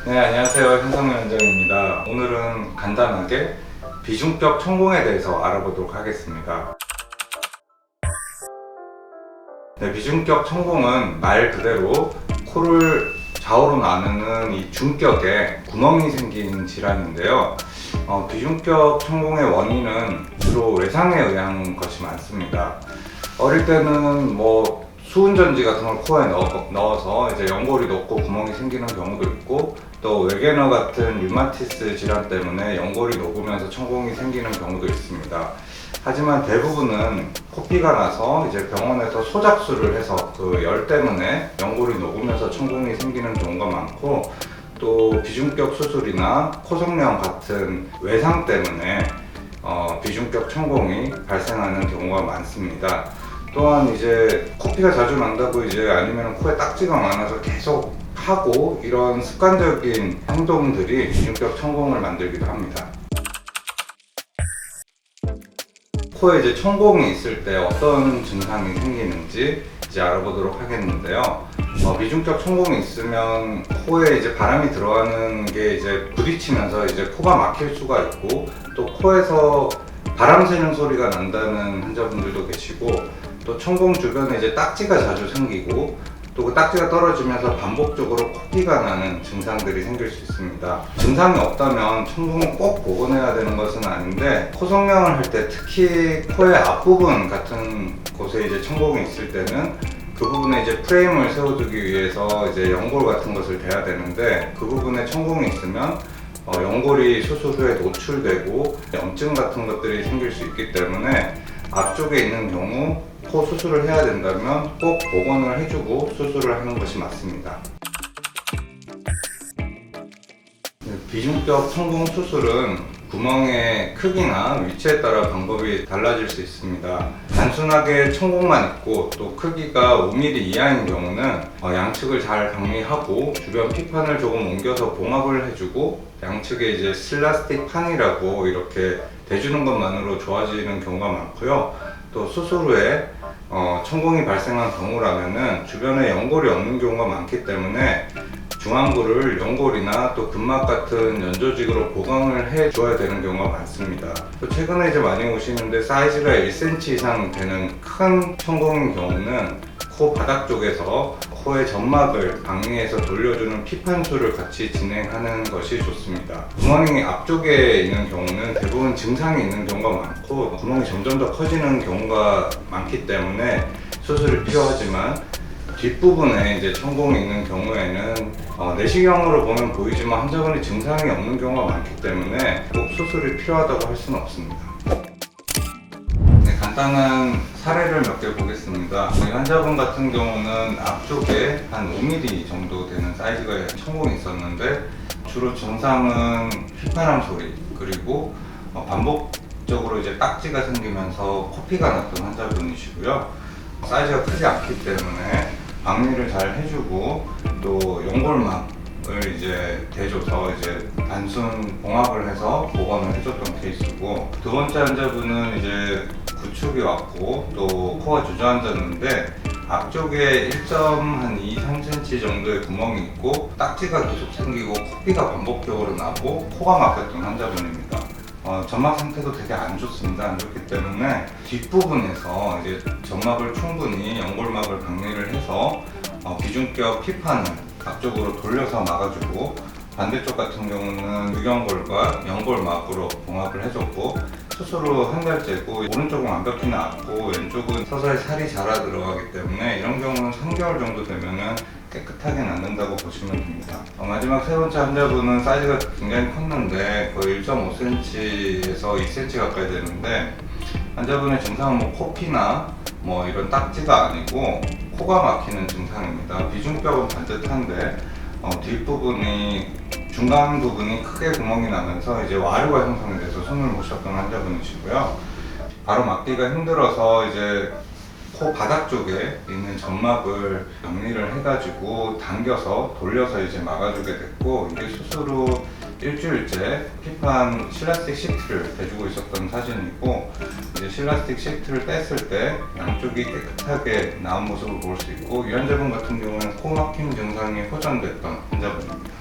네, 안녕하세요. 현성현 원장입니다. 오늘은 간단하게 비중격 천공에 대해서 알아보도록 하겠습니다. 네, 비중격 천공은 말 그대로 코를 좌우로 나누는 이 중격에 구멍이 생긴 질환인데요. 비중격 천공의 원인은 주로 외상에 의한 것이 많습니다. 어릴 때는 수은전지 같은 걸 코에 넣어서 이제 연골이 높고 구멍이 생기는 경우도 있고, 또 외계너 같은 류마티스 질환 때문에 연골이 녹으면서 천공이 생기는 경우도 있습니다. 하지만 대부분은 코피가 나서 이제 병원에서 소작술을 해서 그 열 때문에 연골이 녹으면서 천공이 생기는 경우가 많고, 또 비중격 수술이나 코성령 같은 외상 때문에 비중격 천공이 발생하는 경우가 많습니다. 또한 이제 코피가 자주 난다고 아니면 코에 딱지가 많아서 계속 하고 이런 습관적인 행동들이 비중격 천공을 만들기도 합니다. 코에 이제 천공이 있을 때 어떤 증상이 생기는지 알아보도록 하겠는데요. 비중격 천공이 있으면 코에 이제 바람이 들어가는 게 부딪히면서 코가 막힐 수가 있고, 또 코에서 바람 새는 소리가 난다는 환자분들도 계시고, 또 천공 주변에 딱지가 자주 생기고, 또 그 딱지가 떨어지면서 반복적으로 코피가 나는 증상들이 생길 수 있습니다. 증상이 없다면 천공을 꼭 복원해야 되는 것은 아닌데, 코성령을 할 때 특히 코의 앞부분 같은 곳에 천공이 있을 때는 그 부분에 프레임을 세워두기 위해서 연골 같은 것을 대야 되는데, 그 부분에 천공이 있으면 연골이 수술 후에 노출되고 염증 같은 것들이 생길 수 있기 때문에 앞쪽에 있는 경우 코 수술을 해야 된다면 꼭 복원을 해주고 수술을 하는 것이 맞습니다. 비중격 천공 수술은 구멍의 크기나 위치에 따라 방법이 달라질 수 있습니다. 단순하게 천공만 있고 또 크기가 5mm 이하인 경우는 양측을 잘 방리하고 주변 피판을 조금 옮겨서 봉합을 해주고, 양측에 슬라스틱 판이라고 이렇게 대주는 것만으로 좋아지는 경우가 많고요. 또 수술 후에 천공이 발생한 경우라면은 주변에 연골이 없는 경우가 많기 때문에 중안부를 연골이나 또 근막 같은 연조직으로 보강을 해 줘야 되는 경우가 많습니다. 또 최근에 많이 오시는데 사이즈가 1cm 이상 되는 큰 천공인 경우는 코 바닥 쪽에서 코의 점막을 방리해서 돌려주는 피판술을 같이 진행하는 것이 좋습니다. 구멍이 앞쪽에 있는 경우는 대부분 증상이 있는 경우가 많고, 구멍이 점점 더 커지는 경우가 많기 때문에 수술이 필요하지만, 뒷부분에 천공이 있는 경우에는 내시경으로 보면 보이지만 환자분이 증상이 없는 경우가 많기 때문에 꼭 수술이 필요하다고 할 수는 없습니다. 네, 간단한 사례를 몇 개 보겠습니다. 이 환자분 같은 경우는 앞쪽에 한 5mm 정도 되는 사이즈가 천공이 있었는데, 주로 증상은 휘파람 소리, 그리고 반복적으로 딱지가 생기면서 코피가 났던 환자분이시고요. 사이즈가 크지 않기 때문에 방리를 잘 해주고, 또 연골막을 대줘서 단순 봉합을 해서 복원을 해줬던 케이스고, 두 번째 환자분은 구축이 왔고 또 코가 주저앉았는데, 앞쪽에 1.2, 3cm 정도의 구멍이 있고 딱지가 계속 생기고 코피가 반복적으로 나고 코가 막혔던 환자분입니다. 점막 상태도 되게 안 좋습니다. 안 좋기 때문에 뒷부분에서 점막을 충분히 연골막을 방리를 해서 비중격 피판을 앞쪽으로 돌려서 막아주고, 반대쪽 같은 경우는 유경골과 연골막으로 봉합을 해줬고, 수술 후 한 달째고, 오른쪽은 완벽히 나았고 왼쪽은 서서히 살이 자라 들어가기 때문에 이런 경우는 3개월 정도 되면은 깨끗하게 낫는다고 보시면 됩니다. 마지막 세 번째 환자분은 사이즈가 굉장히 컸는데 거의 1.5cm에서 2cm 가까이 되는데, 환자분의 증상은 코피나 이런 딱지가 아니고 코가 막히는 증상입니다. 비중격은 반듯한데 뒷부분이 중간 부분이 크게 구멍이 나면서 와류가 형성이 돼서 숨을 못 쉬었던 환자분이시고요. 바로 막기가 힘들어서 코 바닥 쪽에 있는 점막을 정리를 해가지고 당겨서 돌려서 막아주게 됐고, 이게 수술 후 일주일째 피판 실라스틱 시트를 대주고 있었던 사진이고, 이제 실라스틱 시트를 뗐을 때 양쪽이 깨끗하게 나온 모습을 볼 수 있고, 이 환자분 같은 경우는 코 막힘 증상이 호전됐던 환자분입니다.